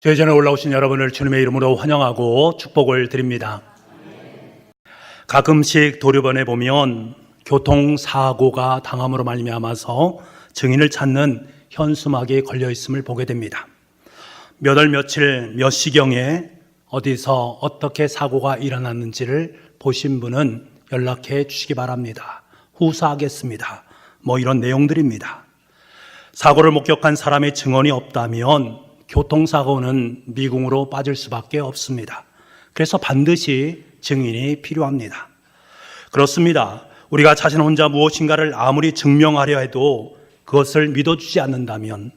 대전에 올라오신 여러분을 주님의 이름으로 환영하고 축복을 드립니다. 가끔씩 도료변에 보면 교통사고가 당함으로 말미암아서 증인을 찾는 현수막이 걸려 있음을 보게 됩니다. 몇 월 며칠 몇 시경에 어디서 어떻게 사고가 일어났는지를 보신 분은 연락해 주시기 바랍니다. 후수하겠습니다. 이런 내용들입니다. 사고를 목격한 사람의 증언이 없다면 교통사고는 미궁으로 빠질 수밖에 없습니다. 그래서 반드시 증인이 필요합니다. 그렇습니다. 우리가 자신 혼자 무엇인가를 아무리 증명하려 해도 그것을 믿어주지 않는다면,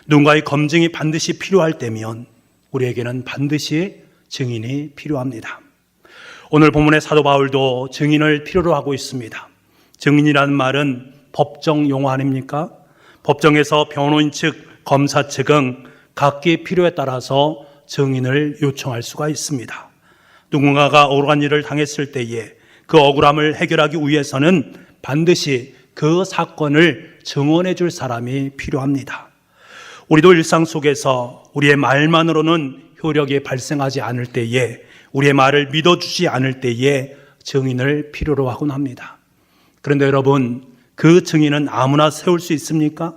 누군가의 검증이 반드시 필요할 때면 우리에게는 반드시 증인이 필요합니다. 오늘 본문의 사도 바울도 증인을 필요로 하고 있습니다. 증인이라는 말은 법정 용어 아닙니까? 법정에서 변호인 측, 검사 측은 각기 필요에 따라서 증인을 요청할 수가 있습니다. 누군가가 억울한 일을 당했을 때에 그 억울함을 해결하기 위해서는 반드시 그 사건을 증언해 줄 사람이 필요합니다. 우리도 일상 속에서 우리의 말만으로는 효력이 발생하지 않을 때에, 우리의 말을 믿어주지 않을 때에 증인을 필요로 하곤 합니다. 그런데 여러분, 그 증인은 아무나 세울 수 있습니까?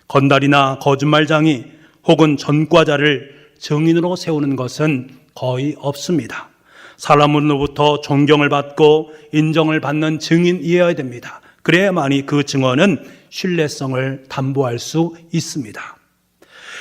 건달이나 거짓말장이 혹은 전과자를 증인으로 세우는 것은 거의 없습니다. 사람으로부터 존경을 받고 인정을 받는 증인이어야 됩니다. 그래야만이 그 증언은 신뢰성을 담보할 수 있습니다.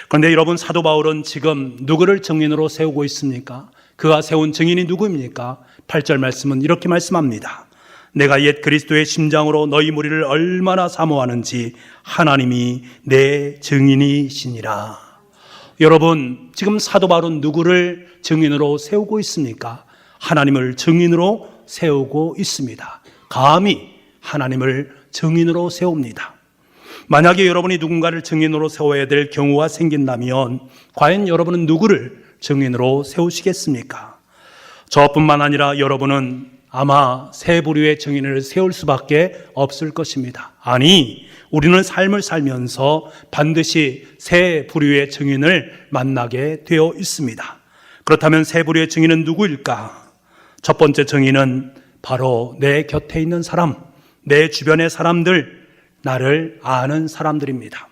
그런데 여러분, 사도 바울은 지금 누구를 증인으로 세우고 있습니까? 그가 세운 증인이 누구입니까? 8절 말씀은 이렇게 말씀합니다. 내가 옛 그리스도의 심장으로 너희 무리를 얼마나 사모하는지 하나님이 내 증인이시니라. 여러분, 지금 사도 바울은 누구를 증인으로 세우고 있습니까? 하나님을 증인으로 세우고 있습니다. 감히 하나님을 증인으로 세웁니다. 만약에 여러분이 누군가를 증인으로 세워야 될 경우가 생긴다면 과연 여러분은 누구를 증인으로 세우시겠습니까? 저뿐만 아니라 여러분은 아마 세 부류의 증인을 세울 수밖에 없을 것입니다. 아니, 우리는 삶을 살면서 반드시 세 부류의 증인을 만나게 되어 있습니다. 그렇다면 세 부류의 증인은 누구일까? 첫 번째 증인은 바로 내 곁에 있는 사람, 내 주변의 사람들, 나를 아는 사람들입니다.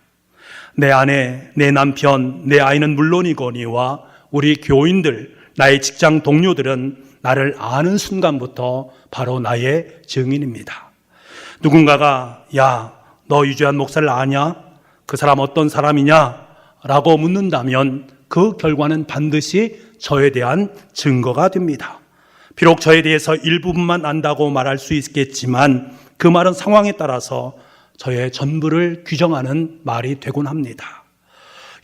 내 아내, 내 남편, 내 아이는 물론이거니와 우리 교인들, 나의 직장 동료들은 나를 아는 순간부터 바로 나의 증인입니다. 누군가가 야, 너 유재한 목사를 아냐? 그 사람 어떤 사람이냐? 라고 묻는다면 그 결과는 반드시 저에 대한 증거가 됩니다. 비록 저에 대해서 일부분만 안다고 말할 수 있겠지만 그 말은 상황에 따라서 저의 전부를 규정하는 말이 되곤 합니다.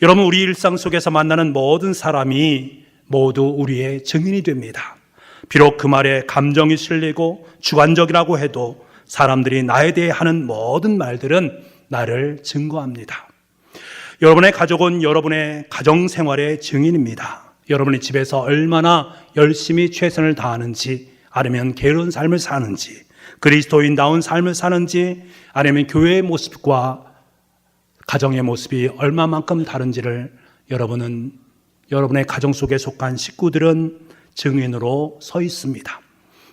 여러분, 우리 일상 속에서 만나는 모든 사람이 모두 우리의 증인이 됩니다. 비록 그 말에 감정이 실리고 주관적이라고 해도 사람들이 나에 대해 하는 모든 말들은 나를 증거합니다. 여러분의 가족은 여러분의 가정생활의 증인입니다. 여러분의 집에서 얼마나 열심히 최선을 다하는지, 아니면 게으른 삶을 사는지, 그리스도인다운 삶을 사는지, 아니면 교회의 모습과 가정의 모습이 얼마만큼 다른지를 여러분은, 여러분의 가정 속에 속한 식구들은 증인으로 서 있습니다.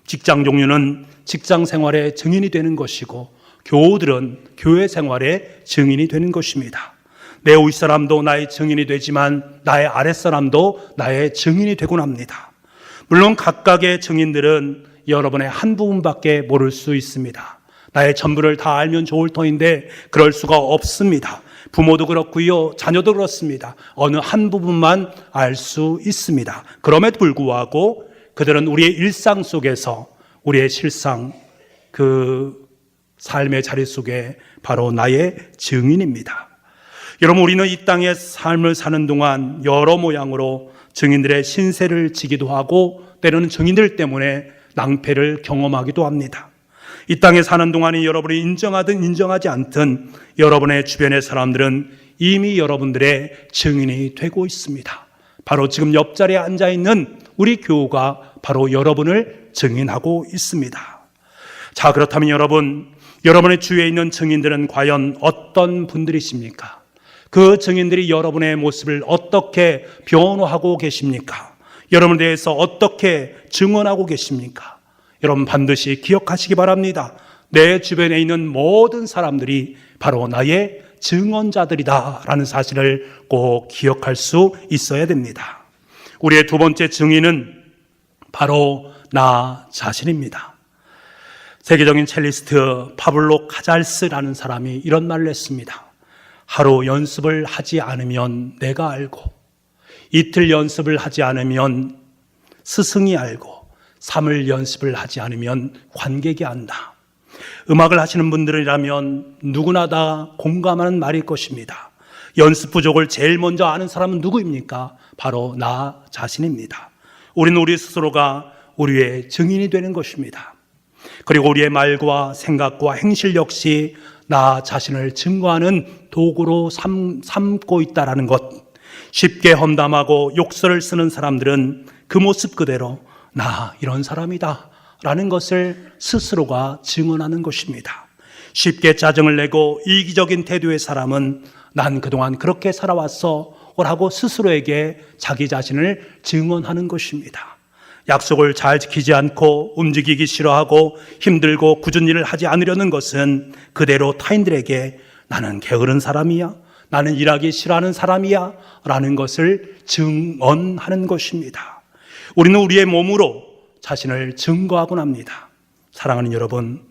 직장 종류는 직장 생활의 증인이 되는 것이고, 교우들은 교회 생활의 증인이 되는 것입니다. 내 윗사람도 나의 증인이 되지만 나의 아랫사람도 나의 증인이 되곤 합니다. 물론 각각의 증인들은 여러분의 한 부분밖에 모를 수 있습니다. 나의 전부를 다 알면 좋을 터인데 그럴 수가 없습니다. 부모도 그렇고요, 자녀도 그렇습니다. 어느 한 부분만 알 수 있습니다. 그럼에도 불구하고 그들은 우리의 일상 속에서 우리의 실상, 그 삶의 자리 속에 바로 나의 증인입니다. 여러분, 우리는 이 땅의 삶을 사는 동안 여러 모양으로 증인들의 신세를 지기도 하고 때로는 증인들 때문에 낭패를 경험하기도 합니다. 이 땅에 사는 동안에 여러분이 인정하든 인정하지 않든 여러분의 주변의 사람들은 이미 여러분들의 증인이 되고 있습니다. 바로 지금 옆자리에 앉아있는 우리 교우가 바로 여러분을 증인하고 있습니다. 자, 그렇다면 여러분의 주위에 있는 증인들은 과연 어떤 분들이십니까? 그 증인들이 여러분의 모습을 어떻게 변호하고 계십니까? 여러분에 대해서 어떻게 증언하고 계십니까? 여러분 반드시 기억하시기 바랍니다. 내 주변에 있는 모든 사람들이 바로 나의 증언자들이다라는 사실을 꼭 기억할 수 있어야 됩니다. 우리의 두 번째 증인은 바로 나 자신입니다. 세계적인 첼리스트 파블로 카잘스라는 사람이 이런 말을 했습니다. 하루 연습을 하지 않으면 내가 알고, 이틀 연습을 하지 않으면 스승이 알고, 3일 연습을 하지 않으면 관객이 안다. 음악을 하시는 분들이라면 누구나 다 공감하는 말일 것입니다. 연습 부족을 제일 먼저 아는 사람은 누구입니까? 바로 나 자신입니다. 우리는 우리 스스로가 우리의 증인이 되는 것입니다. 그리고 우리의 말과 생각과 행실 역시 나 자신을 증거하는 도구로 삼고 있다는 것. 쉽게 험담하고 욕설을 쓰는 사람들은 그 모습 그대로 나 이런 사람이다 라는 것을 스스로가 증언하는 것입니다. 쉽게 짜증을 내고 이기적인 태도의 사람은 난 그동안 그렇게 살아왔어 라고 스스로에게 자기 자신을 증언하는 것입니다. 약속을 잘 지키지 않고 움직이기 싫어하고 힘들고 굳은 일을 하지 않으려는 것은 그대로 타인들에게 나는 게으른 사람이야, 나는 일하기 싫어하는 사람이야 라는 것을 증언하는 것입니다. 우리는 우리의 몸으로 자신을 증거하곤 합니다. 사랑하는 여러분,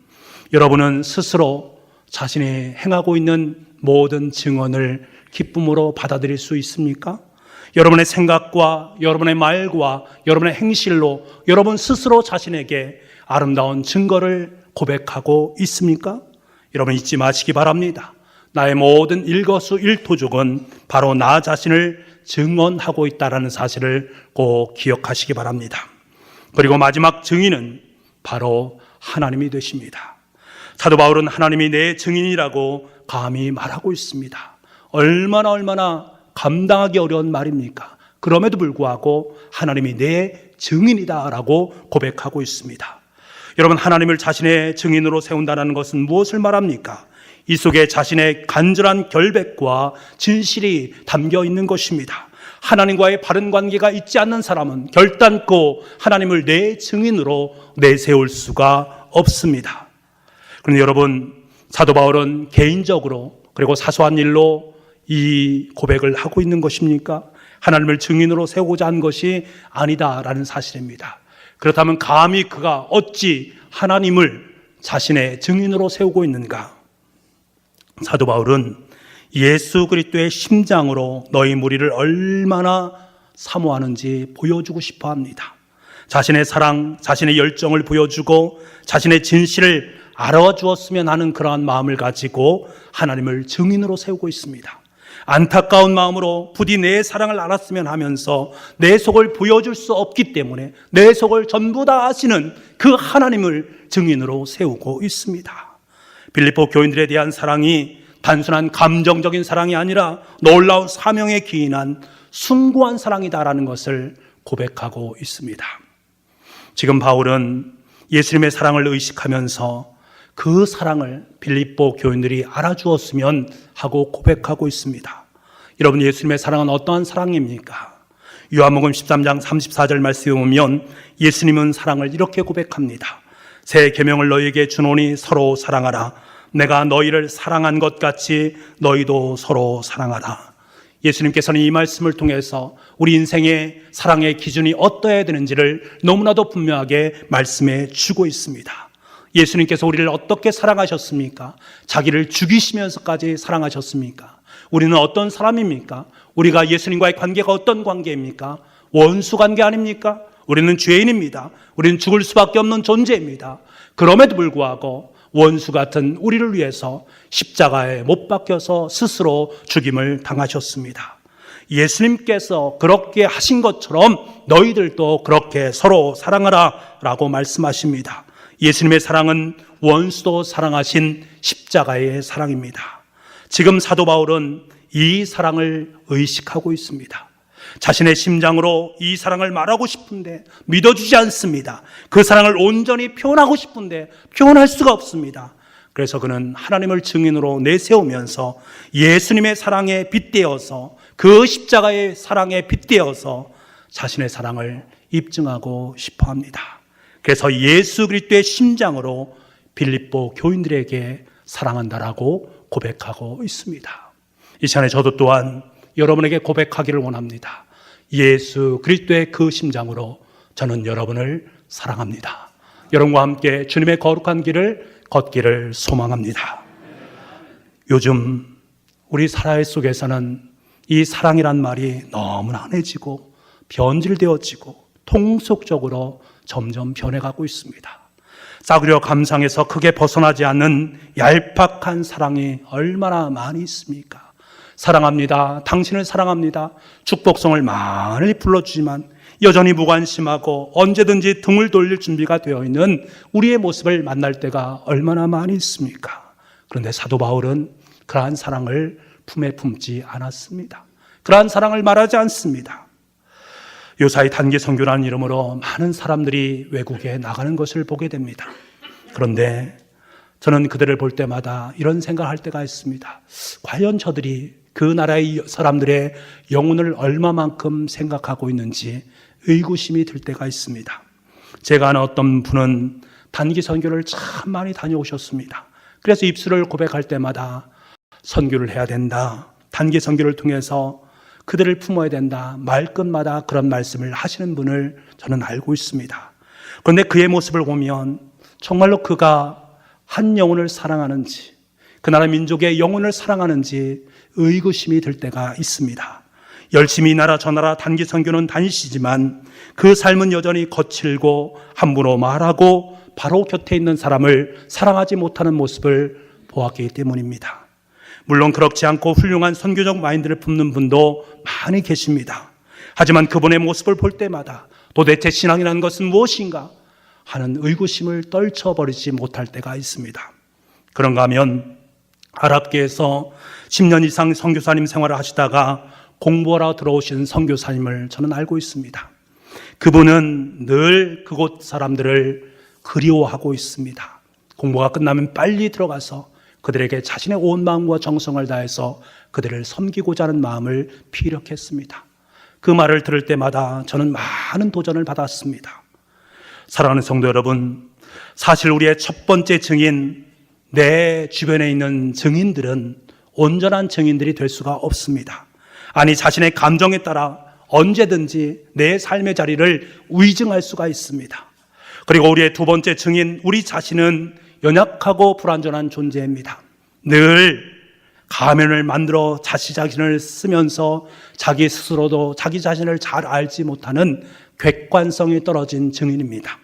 여러분은 스스로 자신이 행하고 있는 모든 증언을 기쁨으로 받아들일 수 있습니까? 여러분의 생각과 여러분의 말과 여러분의 행실로 여러분 스스로 자신에게 아름다운 증거를 고백하고 있습니까? 여러분 잊지 마시기 바랍니다. 나의 모든 일거수일투족은 바로 나 자신을 증언하고 있다는 사실을 꼭 기억하시기 바랍니다. 그리고 마지막 증인은 바로 하나님이 되십니다. 사도 바울은 하나님이 내 증인이라고 감히 말하고 있습니다. 얼마나 감당하기 어려운 말입니까? 그럼에도 불구하고 하나님이 내 증인이다라고 고백하고 있습니다. 여러분, 하나님을 자신의 증인으로 세운다는 것은 무엇을 말합니까? 이 속에 자신의 간절한 결백과 진실이 담겨 있는 것입니다. 하나님과의 바른 관계가 있지 않는 사람은 결단코 하나님을 내 증인으로 내세울 수가 없습니다. 그런데 여러분, 사도 바울은 개인적으로 그리고 사소한 일로 이 고백을 하고 있는 것입니까? 하나님을 증인으로 세우고자 한 것이 아니다라는 사실입니다. 그렇다면 감히 그가 어찌 하나님을 자신의 증인으로 세우고 있는가? 사도 바울은 예수 그리스도의 심장으로 너희 무리를 얼마나 사모하는지 보여주고 싶어 합니다. 자신의 사랑, 자신의 열정을 보여주고 자신의 진실을 알아주었으면 하는 그러한 마음을 가지고 하나님을 증인으로 세우고 있습니다. 안타까운 마음으로 부디 내 사랑을 알았으면 하면서 내 속을 보여줄 수 없기 때문에 내 속을 전부 다 아시는 그 하나님을 증인으로 세우고 있습니다. 빌립보 교인들에 대한 사랑이 단순한 감정적인 사랑이 아니라 놀라운 사명에 기인한 숭고한 사랑이다라는 것을 고백하고 있습니다. 지금 바울은 예수님의 사랑을 의식하면서 그 사랑을 빌립보 교인들이 알아주었으면 하고 고백하고 있습니다. 여러분, 예수님의 사랑은 어떠한 사랑입니까? 요한복음 13장 34절 말씀에 보면 예수님은 사랑을 이렇게 고백합니다. 새 계명을 너희에게 주노니 서로 사랑하라. 내가 너희를 사랑한 것 같이 너희도 서로 사랑하라. 예수님께서는 이 말씀을 통해서 우리 인생의 사랑의 기준이 어떠해야 되는지를 너무나도 분명하게 말씀해 주고 있습니다. 예수님께서 우리를 어떻게 사랑하셨습니까? 자기를 죽이시면서까지 사랑하셨습니까? 우리는 어떤 사람입니까? 우리가 예수님과의 관계가 어떤 관계입니까? 원수 관계 아닙니까? 우리는 죄인입니다. 우리는 죽을 수밖에 없는 존재입니다. 그럼에도 불구하고 원수 같은 우리를 위해서 십자가에 못 박혀서 스스로 죽임을 당하셨습니다. 예수님께서 그렇게 하신 것처럼 너희들도 그렇게 서로 사랑하라 라고 말씀하십니다. 예수님의 사랑은 원수도 사랑하신 십자가의 사랑입니다. 지금 사도 바울은 이 사랑을 의식하고 있습니다. 자신의 심장으로 이 사랑을 말하고 싶은데 믿어주지 않습니다. 그 사랑을 온전히 표현하고 싶은데 표현할 수가 없습니다. 그래서 그는 하나님을 증인으로 내세우면서 예수님의 사랑에 빗대어서 그 십자가의 사랑에 빗대어서 자신의 사랑을 입증하고 싶어 합니다. 그래서 예수 그리스도의 심장으로 빌립보 교인들에게 사랑한다라고 고백하고 있습니다. 이 시간에 저도 또한 여러분에게 고백하기를 원합니다. 예수 그리스도의 그 심장으로 저는 여러분을 사랑합니다. 여러분과 함께 주님의 거룩한 길을 걷기를 소망합니다. 요즘 우리 사회 속에서는 이 사랑이란 말이 너무나 흔해지고 변질되어지고 통속적으로 점점 변해가고 있습니다. 싸구려 감상에서 크게 벗어나지 않는 얄팍한 사랑이 얼마나 많이 있습니까? 사랑합니다. 당신을 사랑합니다. 축복성을 많이 불러주지만 여전히 무관심하고 언제든지 등을 돌릴 준비가 되어 있는 우리의 모습을 만날 때가 얼마나 많이 있습니까? 그런데 사도 바울은 그러한 사랑을 품에 품지 않았습니다. 그러한 사랑을 말하지 않습니다. 요사이 단기 선교라는 이름으로 많은 사람들이 외국에 나가는 것을 보게 됩니다. 그런데 저는 그들을 볼 때마다 이런 생각을 할 때가 있습니다. 과연 저들이 그 나라의 사람들의 영혼을 얼마만큼 생각하고 있는지 의구심이 들 때가 있습니다. 제가 아는 어떤 분은 단기 선교를 참 많이 다녀오셨습니다. 그래서 입술을 고백할 때마다 선교를 해야 된다, 단기 선교를 통해서 그들을 품어야 된다, 말끝마다 그런 말씀을 하시는 분을 저는 알고 있습니다. 그런데 그의 모습을 보면 정말로 그가 한 영혼을 사랑하는지, 그 나라 민족의 영혼을 사랑하는지 의구심이 들 때가 있습니다. 열심히 이 나라 저 나라 단기 선교는 다니시지만 그 삶은 여전히 거칠고 함부로 말하고 바로 곁에 있는 사람을 사랑하지 못하는 모습을 보았기 때문입니다. 물론 그렇지 않고 훌륭한 선교적 마인드를 품는 분도 많이 계십니다. 하지만 그분의 모습을 볼 때마다 도대체 신앙이라는 것은 무엇인가 하는 의구심을 떨쳐버리지 못할 때가 있습니다. 그런가 하면 아랍계에서 10년 이상 선교사님 생활을 하시다가 공부하러 들어오신 선교사님을 저는 알고 있습니다. 그분은 늘 그곳 사람들을 그리워하고 있습니다. 공부가 끝나면 빨리 들어가서 그들에게 자신의 온 마음과 정성을 다해서 그들을 섬기고자 하는 마음을 피력했습니다. 그 말을 들을 때마다 저는 많은 도전을 받았습니다. 사랑하는 성도 여러분, 사실 우리의 첫 번째 증인, 내 주변에 있는 증인들은 온전한 증인들이 될 수가 없습니다. 아니, 자신의 감정에 따라 언제든지 내 삶의 자리를 위증할 수가 있습니다. 그리고 우리의 두 번째 증인, 우리 자신은 연약하고 불완전한 존재입니다. 늘 가면을 만들어 자신을 쓰면서 자기 스스로도 자기 자신을 잘 알지 못하는 객관성이 떨어진 증인입니다.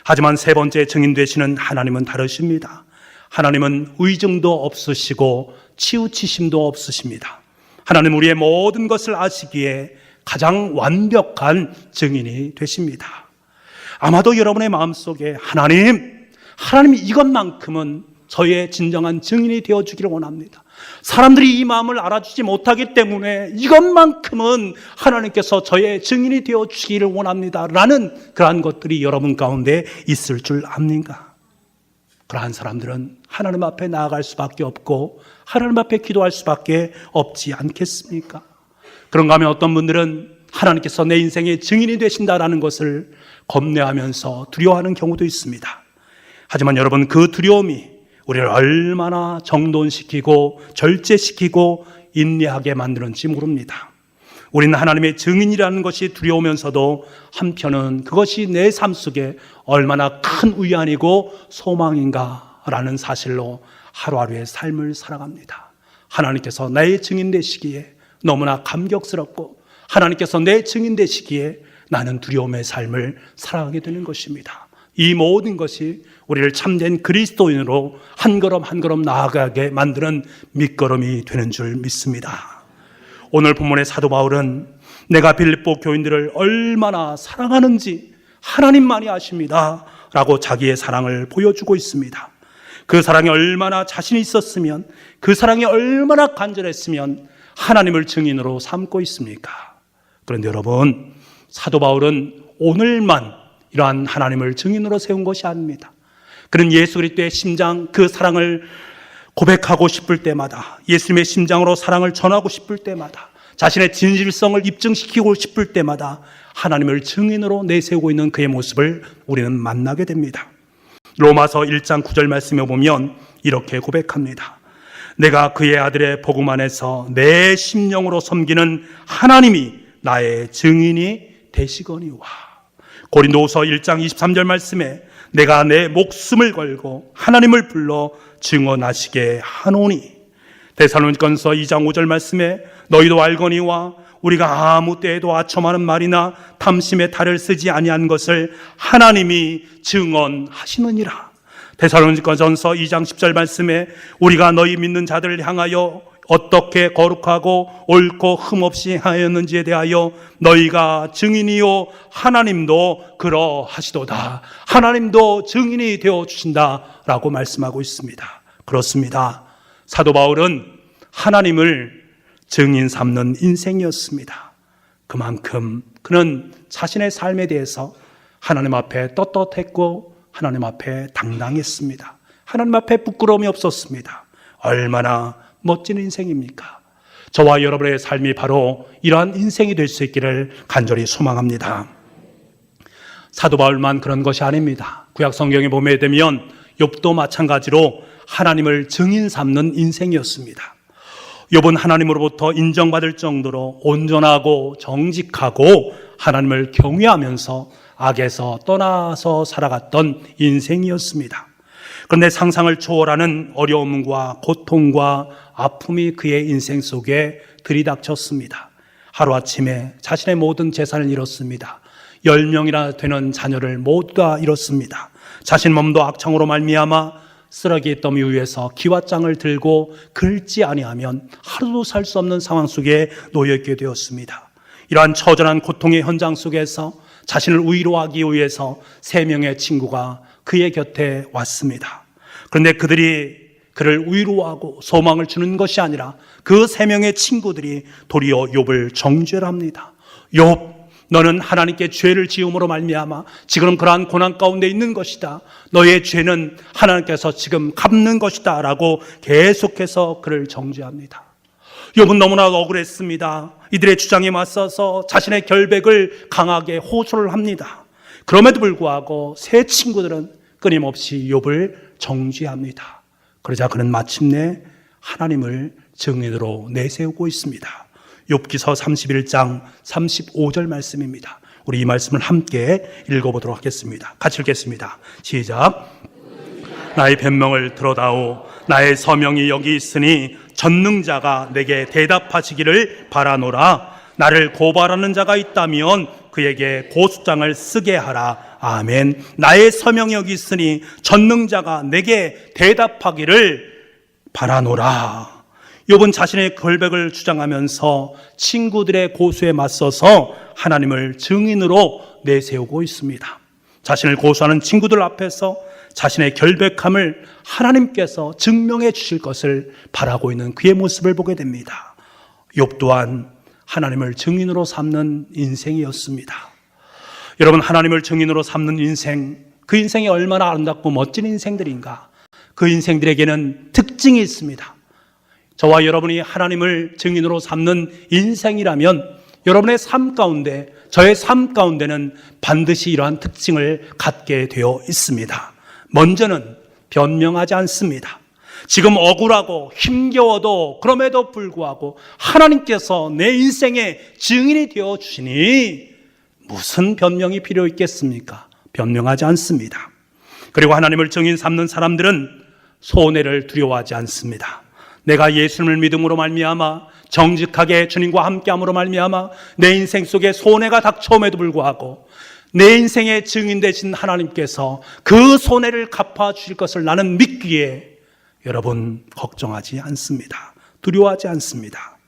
하지만 세 번째 증인 되시는 하나님은 다르십니다. 하나님은 의증도 없으시고 치우치심도 없으십니다. 하나님 우리의 모든 것을 아시기에 가장 완벽한 증인이 되십니다. 아마도 여러분의 마음속에 하나님이 이것만큼은 저의 진정한 증인이 되어주기를 원합니다. 사람들이 이 마음을 알아주지 못하기 때문에 이것만큼은 하나님께서 저의 증인이 되어주기를 원합니다 라는 그러한 것들이 여러분 가운데 있을 줄 압니까? 그러한 사람들은 하나님 앞에 나아갈 수밖에 없고 하나님 앞에 기도할 수밖에 없지 않겠습니까? 그런가 하면 어떤 분들은 하나님께서 내 인생의 증인이 되신다라는 것을 겁내하면서 두려워하는 경우도 있습니다. 하지만 여러분, 그 두려움이 우리를 얼마나 정돈시키고 절제시키고 인내하게 만드는지 모릅니다. 우리는 하나님의 증인이라는 것이 두려우면서도 한편은 그것이 내 삶 속에 얼마나 큰 위안이고 소망인가라는 사실로 하루하루의 삶을 살아갑니다. 하나님께서 나의 증인 되시기에 너무나 감격스럽고 하나님께서 내 증인 되시기에 나는 두려움의 삶을 살아가게 되는 것입니다. 이 모든 것이 우리를 참된 그리스도인으로 한 걸음 한 걸음 나아가게 만드는 밑거름이 되는 줄 믿습니다. 오늘 본문의 사도 바울은 내가 빌립보 교인들을 얼마나 사랑하는지 하나님만이 아십니다 라고 자기의 사랑을 보여주고 있습니다. 그 사랑이 얼마나 자신이 있었으면, 그 사랑이 얼마나 간절했으면 하나님을 증인으로 삼고 있습니까? 그런데 여러분, 사도 바울은 오늘만 이러한 하나님을 증인으로 세운 것이 아닙니다. 그는 예수 그리스도의 심장, 그 사랑을 고백하고 싶을 때마다, 예수님의 심장으로 사랑을 전하고 싶을 때마다, 자신의 진실성을 입증시키고 싶을 때마다 하나님을 증인으로 내세우고 있는 그의 모습을 우리는 만나게 됩니다. 로마서 1장 9절 말씀에 보면 이렇게 고백합니다. 내가 그의 아들의 복음 안에서 내 심령으로 섬기는 하나님이 나의 증인이 되시거니와. 고린도후서 1장 23절 말씀에 내가 내 목숨을 걸고 하나님을 불러 증언하시게 하노니. 데살로니가서 2장 5절 말씀에 너희도 알거니와 우리가 아무 때에도 아첨하는 말이나 탐심의 탈을 쓰지 아니한 것을 하나님이 증언하시느니라. 데살로니가전서 2장 10절 말씀에 우리가 너희 믿는 자들을 향하여 어떻게 거룩하고 옳고 흠없이 하였는지에 대하여 너희가 증인이요 하나님도 그러하시도다. 하나님도 증인이 되어주신다라고 말씀하고 있습니다. 그렇습니다. 사도 바울은 하나님을 증인 삼는 인생이었습니다. 그만큼 그는 자신의 삶에 대해서 하나님 앞에 떳떳했고 하나님 앞에 당당했습니다. 하나님 앞에 부끄러움이 없었습니다. 얼마나 멋진 인생입니까? 저와 여러분의 삶이 바로 이러한 인생이 될 수 있기를 간절히 소망합니다. 사도 바울만 그런 것이 아닙니다. 구약 성경에 보게 되면 욥도 마찬가지로 하나님을 증인 삼는 인생이었습니다. 욥은 하나님으로부터 인정받을 정도로 온전하고 정직하고 하나님을 경외하면서 악에서 떠나서 살아갔던 인생이었습니다. 그런데 상상을 초월하는 어려움과 고통과 아픔이 그의 인생 속에 들이닥쳤습니다. 하루아침에 자신의 모든 재산을 잃었습니다. 10명이나 되는 자녀를 모두 다 잃었습니다. 자신 몸도 악청으로 말미암아 쓰레기 더미 위에서 기와장을 들고 긁지 아니하면 하루도 살 수 없는 상황 속에 놓여있게 되었습니다. 이러한 처절한 고통의 현장 속에서 자신을 위로하기 위해서 3명의 친구가 그의 곁에 왔습니다. 그런데 그들이 그를 위로하고 소망을 주는 것이 아니라 그 3명의 친구들이 도리어 욥을 정죄합니다. 욥, 너는 하나님께 죄를 지음으로 말미암아 지금 그러한 고난 가운데 있는 것이다. 너의 죄는 하나님께서 지금 갚는 것이다 라고 계속해서 그를 정죄합니다. 욥은 너무나 억울했습니다. 이들의 주장에 맞서서 자신의 결백을 강하게 호소를 합니다. 그럼에도 불구하고 세 친구들은 끊임없이 욥을 정죄합니다. 그러자 그는 마침내 하나님을 증인으로 내세우고 있습니다. 욥기서 31장 35절 말씀입니다. 우리 이 말씀을 함께 읽어보도록 하겠습니다. 같이 읽겠습니다. 시작. 나의 변명을 들어다오. 나의 서명이 여기 있으니 전능자가 내게 대답하시기를 바라노라. 나를 고발하는 자가 있다면 그에게 고소장을 쓰게 하라. 아멘. 나의 서명이 여기 있으니 전능자가 내게 대답하기를 바라노라. 욥은 자신의 결백을 주장하면서 친구들의 고소에 맞서서 하나님을 증인으로 내세우고 있습니다. 자신을 고소하는 친구들 앞에서 자신의 결백함을 하나님께서 증명해 주실 것을 바라고 있는 그의 모습을 보게 됩니다. 욥 또한 하나님을 증인으로 삼는 인생이었습니다. 여러분, 하나님을 증인으로 삼는 인생, 그 인생이 얼마나 아름답고 멋진 인생들인가. 그 인생들에게는 특징이 있습니다. 저와 여러분이 하나님을 증인으로 삼는 인생이라면 여러분의 삶 가운데, 저의 삶 가운데는 반드시 이러한 특징을 갖게 되어 있습니다. 먼저는 변명하지 않습니다. 지금 억울하고 힘겨워도 그럼에도 불구하고 하나님께서 내 인생의 증인이 되어 주시니 무슨 변명이 필요 있겠습니까? 변명하지 않습니다. 그리고 하나님을 증인 삼는 사람들은 손해를 두려워하지 않습니다. 내가 예수님을 믿음으로 말미암아 정직하게 주님과 함께함으로 말미암아 내 인생 속에 손해가 닥쳐옴에도 불구하고 내 인생의 증인 되신 하나님께서 그 손해를 갚아주실 것을 나는 믿기에 여러분 걱정하지 않습니다. 두려워하지 않습니다.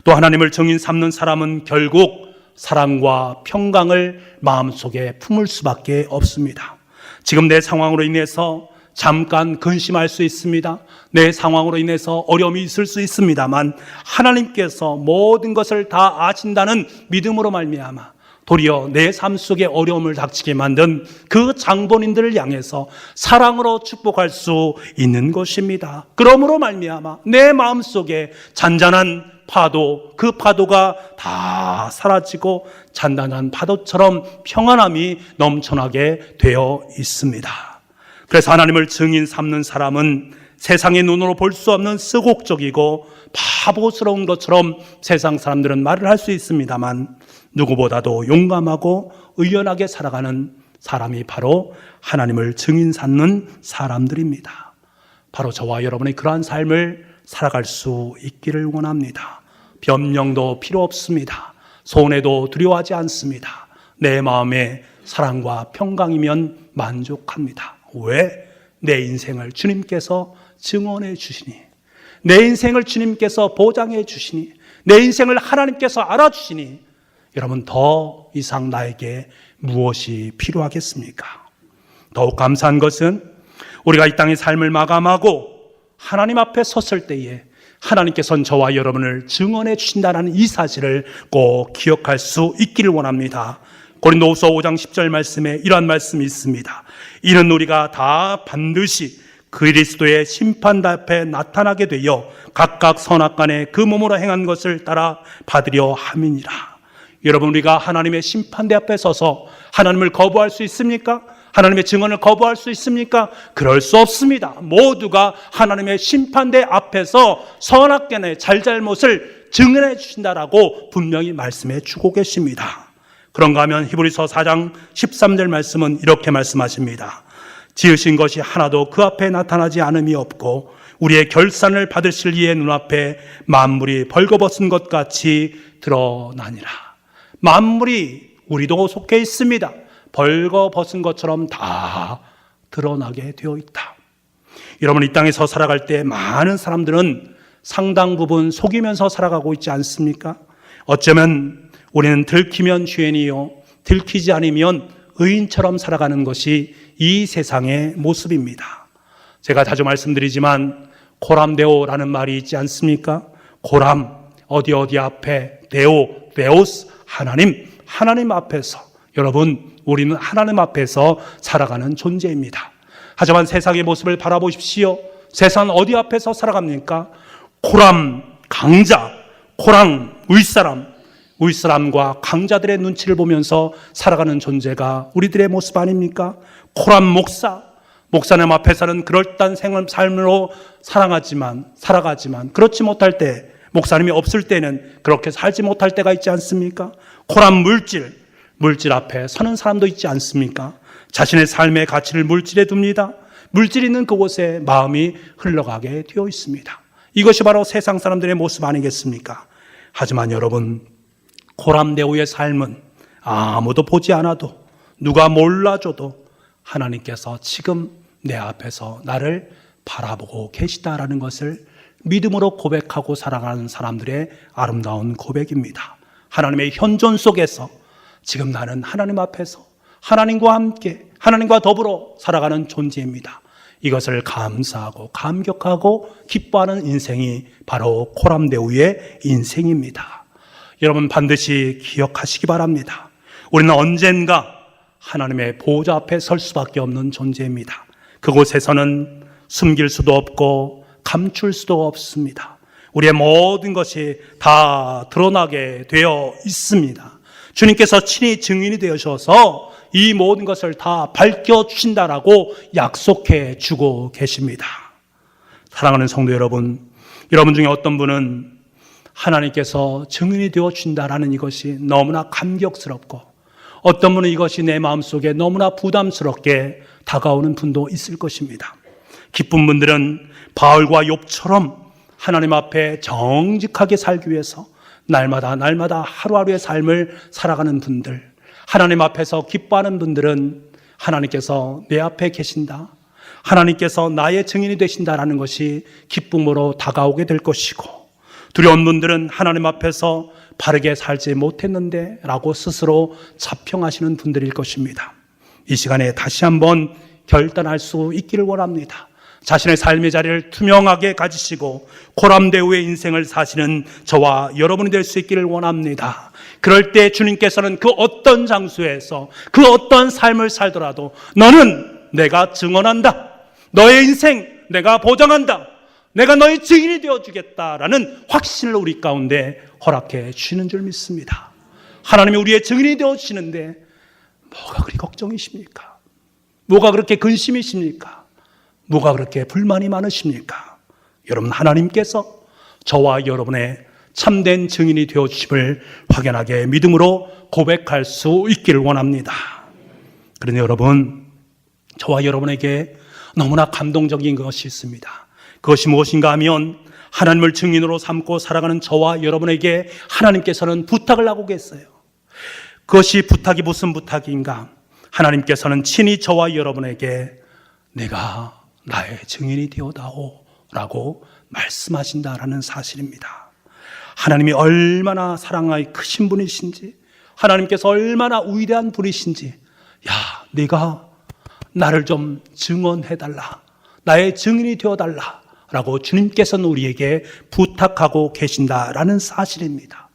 또 하나님을 증인 삼는 사람은 결국 사랑과 평강을 마음속에 품을 수밖에 없습니다. 지금 내 상황으로 인해서 잠깐 근심할 수 있습니다. 내 상황으로 인해서 어려움이 있을 수 있습니다만 하나님께서 모든 것을 다 아신다는 믿음으로 말미암아 도리어 내 삶 속에 어려움을 닥치게 만든 그 장본인들을 향해서 사랑으로 축복할 수 있는 것입니다. 그러므로 말미암아 내 마음속에 잔잔한 파도, 그 파도가 다 사라지고 잔잔한 파도처럼 평안함이 넘쳐나게 되어 있습니다. 그래서 하나님을 증인 삼는 사람은 세상의 눈으로 볼 수 없는 쓰곡적이고 바보스러운 것처럼 세상 사람들은 말을 할 수 있습니다만 누구보다도 용감하고 의연하게 살아가는 사람이 바로 하나님을 증인 삼는 사람들입니다. 바로 저와 여러분의 그러한 삶을 살아갈 수 있기를 원합니다. 변명도 필요 없습니다. 손해도 두려워하지 않습니다. 내 마음에 사랑과 평강이면 만족합니다. 왜? 내 인생을 주님께서 증언해 주시니, 내 인생을 주님께서 보장해 주시니, 내 인생을 하나님께서 알아주시니, 여러분 더 이상 나에게 무엇이 필요하겠습니까? 더욱 감사한 것은 우리가 이 땅의 삶을 마감하고 하나님 앞에 섰을 때에 하나님께서는 저와 여러분을 증언해 주신다는 이 사실을 꼭 기억할 수 있기를 원합니다. 고린도후서 5장 10절 말씀에 이러한 말씀이 있습니다. 이는 우리가 다 반드시 그리스도의 심판대 앞에 나타나게 되어 각각 선악간에 그 몸으로 행한 것을 따라 받으려 함이니라. 여러분, 우리가 하나님의 심판대 앞에 서서 하나님을 거부할 수 있습니까? 하나님의 증언을 거부할 수 있습니까? 그럴 수 없습니다. 모두가 하나님의 심판대 앞에서 선악간의 잘잘못을 증언해 주신다라고 분명히 말씀해 주고 계십니다. 그런가 하면 히브리서 4장 13절 말씀은 이렇게 말씀하십니다. 지으신 것이 하나도 그 앞에 나타나지 않음이 없고 우리의 결산을 받으실 이의 눈앞에 만물이 벌거벗은 것 같이 드러나니라. 만물이 우리도 속해 있습니다. 벌거벗은 것처럼 다 드러나게 되어 있다. 여러분, 이 땅에서 살아갈 때 많은 사람들은 상당 부분 속이면서 살아가고 있지 않습니까? 어쩌면 우리는 들키면 죄인이요 들키지 않으면 의인처럼 살아가는 것이 이 세상의 모습입니다. 제가 자주 말씀드리지만 코람데오라는 말이 있지 않습니까? 코람, 어디 앞에, 데오스, 하나님 앞에서. 여러분, 우리는 하나님 앞에서 살아가는 존재입니다. 하지만 세상의 모습을 바라보십시오. 세상은 어디 앞에서 살아갑니까? 코람, 강자, 코랑, 윗사람과 강자들의 눈치를 보면서 살아가는 존재가 우리들의 모습 아닙니까? 코람 목사님 앞에서는 그럴듯한 삶으로 살아가지만 그렇지 못할 때, 목사님이 없을 때는 그렇게 살지 못할 때가 있지 않습니까? 코람 물질 앞에 서는 사람도 있지 않습니까? 자신의 삶의 가치를 물질에 둡니다. 물질 있는 그곳에 마음이 흘러가게 되어 있습니다. 이것이 바로 세상 사람들의 모습 아니겠습니까? 하지만 여러분, 코람데오의 삶은 아무도 보지 않아도, 누가 몰라줘도 하나님께서 지금 내 앞에서 나를 바라보고 계시다라는 것을 믿음으로 고백하고 살아가는 사람들의 아름다운 고백입니다. 하나님의 현존 속에서 지금 나는 하나님 앞에서 하나님과 함께, 하나님과 더불어 살아가는 존재입니다. 이것을 감사하고 감격하고 기뻐하는 인생이 바로 코람데오의 인생입니다. 여러분, 반드시 기억하시기 바랍니다. 우리는 언젠가 하나님의 보호자 앞에 설 수밖에 없는 존재입니다. 그곳에서는 숨길 수도 없고 감출 수도 없습니다. 우리의 모든 것이 다 드러나게 되어 있습니다. 주님께서 친히 증인이 되셔서 이 모든 것을 다 밝혀주신다라고 약속해 주고 계십니다. 사랑하는 성도 여러분, 여러분 중에 어떤 분은 하나님께서 증인이 되어주신다라는 이것이 너무나 감격스럽고, 어떤 분은 이것이 내 마음속에 너무나 부담스럽게 다가오는 분도 있을 것입니다. 기쁜 분들은 바울과 욥처럼 하나님 앞에 정직하게 살기 위해서 날마다 하루하루의 삶을 살아가는 분들, 하나님 앞에서 기뻐하는 분들은 하나님께서 내 앞에 계신다, 하나님께서 나의 증인이 되신다라는 것이 기쁨으로 다가오게 될 것이고, 두려운 분들은 하나님 앞에서 바르게 살지 못했는데 라고 스스로 자평하시는 분들일 것입니다. 이 시간에 다시 한번 결단할 수 있기를 원합니다. 자신의 삶의 자리를 투명하게 가지시고 코람데오의 인생을 사시는 저와 여러분이 될 수 있기를 원합니다. 그럴 때 주님께서는 그 어떤 장소에서 그 어떤 삶을 살더라도 너는 내가 증언한다. 너의 인생 내가 보장한다. 내가 너의 증인이 되어주겠다라는 확신을 우리 가운데 허락해 주시는 줄 믿습니다. 하나님이 우리의 증인이 되어주시는데 뭐가 그리 걱정이십니까? 뭐가 그렇게 근심이십니까? 뭐가 그렇게 불만이 많으십니까? 여러분, 하나님께서 저와 여러분의 참된 증인이 되어주심을 확연하게 믿음으로 고백할 수 있기를 원합니다. 그런데 여러분, 저와 여러분에게 너무나 감동적인 것이 있습니다. 그것이 무엇인가 하면 하나님을 증인으로 삼고 살아가는 저와 여러분에게 하나님께서는 부탁을 하고 계세요. 그것이 부탁이 무슨 부탁인가? 하나님께서는 친히 저와 여러분에게 내가 나의 증인이 되어다오 라고 말씀하신다라는 사실입니다. 하나님이 얼마나 사랑이 크신 분이신지, 하나님께서 얼마나 위대한 분이신지, 야, 네가 나를 좀 증언해달라, 나의 증인이 되어달라 라고 주님께서는 우리에게 부탁하고 계신다라는 사실입니다.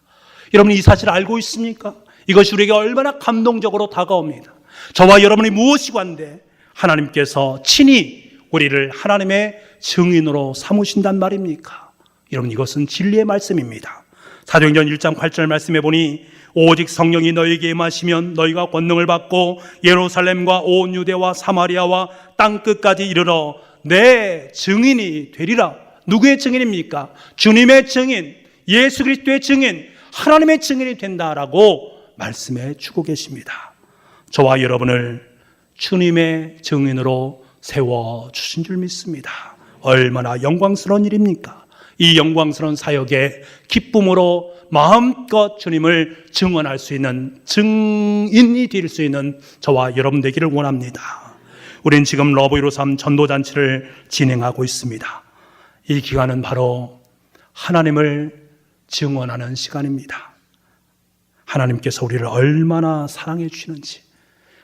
여러분, 이 사실을 알고 있습니까? 이것이 우리에게 얼마나 감동적으로 다가옵니다. 저와 여러분이 무엇이 관데 하나님께서 친히 우리를 하나님의 증인으로 삼으신단 말입니까? 여러분, 이것은 진리의 말씀입니다. 사도행전 1장 8절 말씀해 보니 오직 성령이 너희에게 임하시면 너희가 권능을 받고 예루살렘과 온 유대와 사마리아와 땅끝까지 이르러 내 증인이 되리라. 누구의 증인입니까? 주님의 증인, 예수 그리스도의 증인, 하나님의 증인이 된다라고 말씀해 주고 계십니다. 저와 여러분을 주님의 증인으로 세워주신 줄 믿습니다. 얼마나 영광스러운 일입니까? 이 영광스러운 사역에 기쁨으로 마음껏 주님을 증언할 수 있는 증인이 될 수 있는 저와 여러분 되기를 원합니다. 우리는 지금 러브이로삼 전도잔치를 진행하고 있습니다. 이 기간은 바로 하나님을 증언하는 시간입니다. 하나님께서 우리를 얼마나 사랑해 주시는지,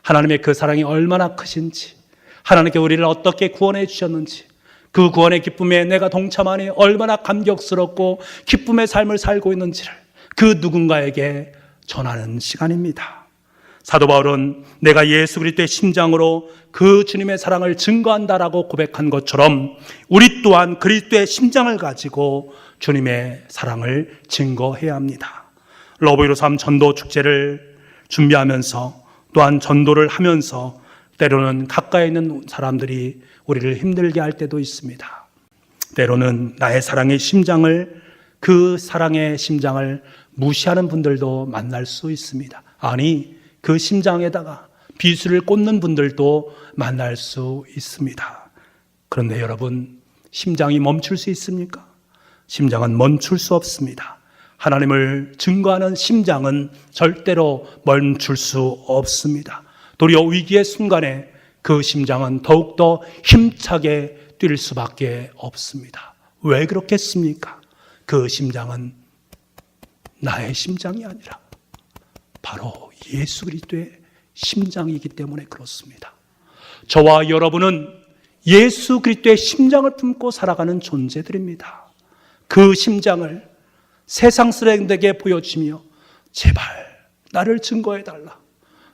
하나님의 그 사랑이 얼마나 크신지, 하나님께 우리를 어떻게 구원해 주셨는지, 그 구원의 기쁨에 내가 동참하니 얼마나 감격스럽고 기쁨의 삶을 살고 있는지를 그 누군가에게 전하는 시간입니다. 사도 바울은 내가 예수 그리스도의 심장으로 그 주님의 사랑을 증거한다라고 고백한 것처럼 우리 또한 그리스도의 심장을 가지고 주님의 사랑을 증거해야 합니다. 러브이로삼 전도 축제를 준비하면서 또한 전도를 하면서 때로는 가까이 있는 사람들이 우리를 힘들게 할 때도 있습니다. 때로는 나의 사랑의 심장을, 그 사랑의 심장을 무시하는 분들도 만날 수 있습니다. 아니, 그 심장에다가 비수를 꽂는 분들도 만날 수 있습니다. 그런데 여러분, 심장이 멈출 수 있습니까? 심장은 멈출 수 없습니다. 하나님을 증거하는 심장은 절대로 멈출 수 없습니다. 도리어 위기의 순간에 그 심장은 더욱더 힘차게 뛸 수밖에 없습니다. 왜 그렇겠습니까? 그 심장은 나의 심장이 아니라 바로 예수 그리스도의 심장이기 때문에 그렇습니다. 저와 여러분은 예수 그리스도의 심장을 품고 살아가는 존재들입니다. 그 심장을 세상 사람들에게 보여주며 제발 나를 증거해달라,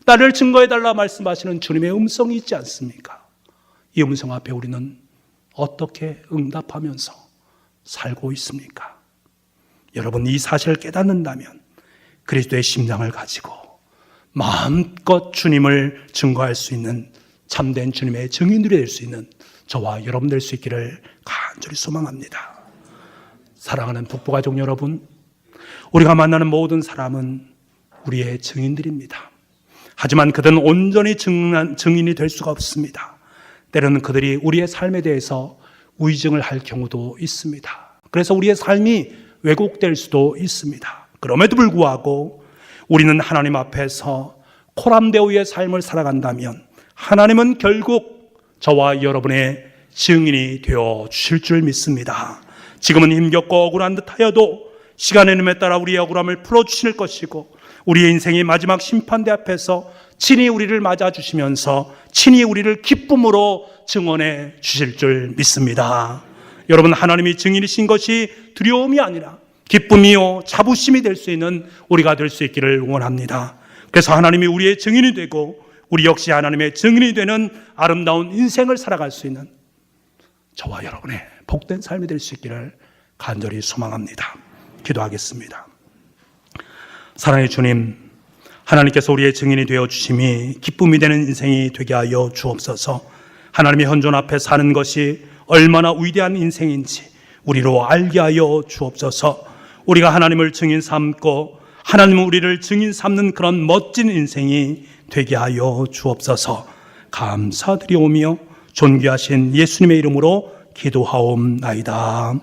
나를 증거해달라 말씀하시는 주님의 음성이 있지 않습니까? 이 음성 앞에 우리는 어떻게 응답하면서 살고 있습니까? 여러분, 이 사실을 깨닫는다면 그리스도의 심장을 가지고 마음껏 주님을 증거할 수 있는 참된 주님의 증인들이 될 수 있는 저와 여러분 될 수 있기를 간절히 소망합니다. 사랑하는 북부가족 여러분, 우리가 만나는 모든 사람은 우리의 증인들입니다. 하지만 그들은 온전히 증인이 될 수가 없습니다. 때로는 그들이 우리의 삶에 대해서 위증을 할 경우도 있습니다. 그래서 우리의 삶이 왜곡될 수도 있습니다. 그럼에도 불구하고 우리는 하나님 앞에서 코람데오의 삶을 살아간다면 하나님은 결국 저와 여러분의 증인이 되어 주실 줄 믿습니다. 지금은 힘겹고 억울한 듯하여도 시간의 흐름에 따라 우리의 억울함을 풀어주실 것이고 우리의 인생의 마지막 심판대 앞에서 친히 우리를 맞아주시면서 친히 우리를 기쁨으로 증언해 주실 줄 믿습니다. 여러분, 하나님이 증인이신 것이 두려움이 아니라 기쁨이요 자부심이 될 수 있는 우리가 될 수 있기를 원합니다. 그래서 하나님이 우리의 증인이 되고 우리 역시 하나님의 증인이 되는 아름다운 인생을 살아갈 수 있는 저와 여러분의 복된 삶이 될 수 있기를 간절히 소망합니다. 기도하겠습니다. 사랑의 주님, 하나님께서 우리의 증인이 되어 주심이 기쁨이 되는 인생이 되게 하여 주옵소서. 하나님의 현존 앞에 사는 것이 얼마나 위대한 인생인지 우리로 알게 하여 주옵소서. 우리가 하나님을 증인 삼고 하나님은 우리를 증인 삼는 그런 멋진 인생이 되게 하여 주옵소서. 감사드리오며 존귀하신 예수님의 이름으로 기도하옵나이다.